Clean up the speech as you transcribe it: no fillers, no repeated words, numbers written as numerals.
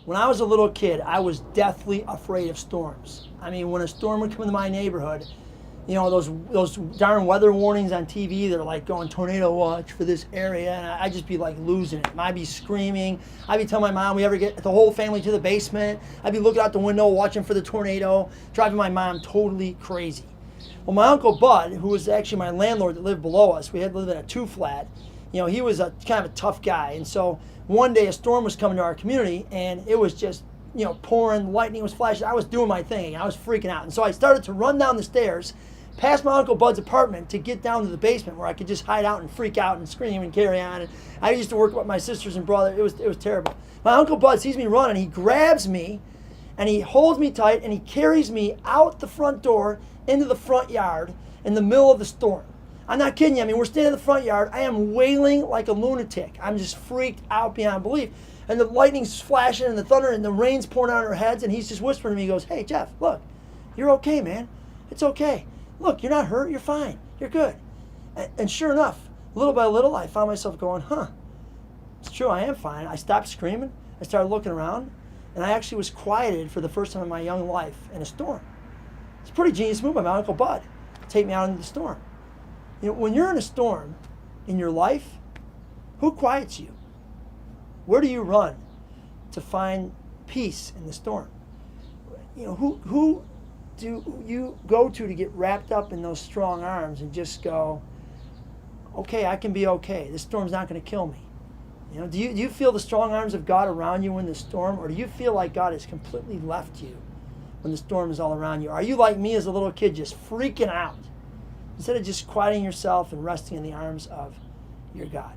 When I was a little kid, I was deathly afraid of storms. I mean, when a storm would come into my neighborhood, you know, those darn weather warnings on TV, they're like going tornado watch for this area, and I'd just be like losing it. I'd be screaming. I'd be telling my mom we ever get the whole family to the basement. I'd be looking out the window watching for the tornado, driving my mom totally crazy. Well, my Uncle Bud, who was actually my landlord that lived below us, we had lived in a 2-flat, you know, he was a kind of a tough guy. And so one day a storm was coming to our community, and it was just, you know, pouring, lightning was flashing. I was doing my thing. I was freaking out. And so I started to run down the stairs past my Uncle Bud's apartment to get down to the basement where I could just hide out and freak out and scream and carry on. And I used to work with my sisters and brother. It was terrible. My Uncle Bud sees me running. He grabs me and he holds me tight and he carries me out the front door into the front yard in the middle of the storm. I'm not kidding you. I mean, we're standing in the front yard. I am wailing like a lunatic. I'm just freaked out beyond belief. And the lightning's flashing and the thunder and the rain's pouring on our heads. And he's just whispering to me. He goes, "Hey, Jeff, look, you're okay, man. It's okay. Look, you're not hurt. You're fine. You're good." And sure enough, little by little, I found myself going, it's true. I am fine. I stopped screaming. I started looking around. And I actually was quieted for the first time in my young life in a storm. It's a pretty genius move by my Uncle Bud to take me out into the storm. You know, when you're in a storm in your life, who quiets you? Where do you run to find peace in the storm? You know, who do you go to get wrapped up in those strong arms and just go, okay, I can be okay. This storm's not going to kill me. You know, do you feel the strong arms of God around you in the storm, or do you feel like God has completely left you when the storm is all around you? Are you like me as a little kid, just freaking out instead of just quieting yourself and resting in the arms of your God?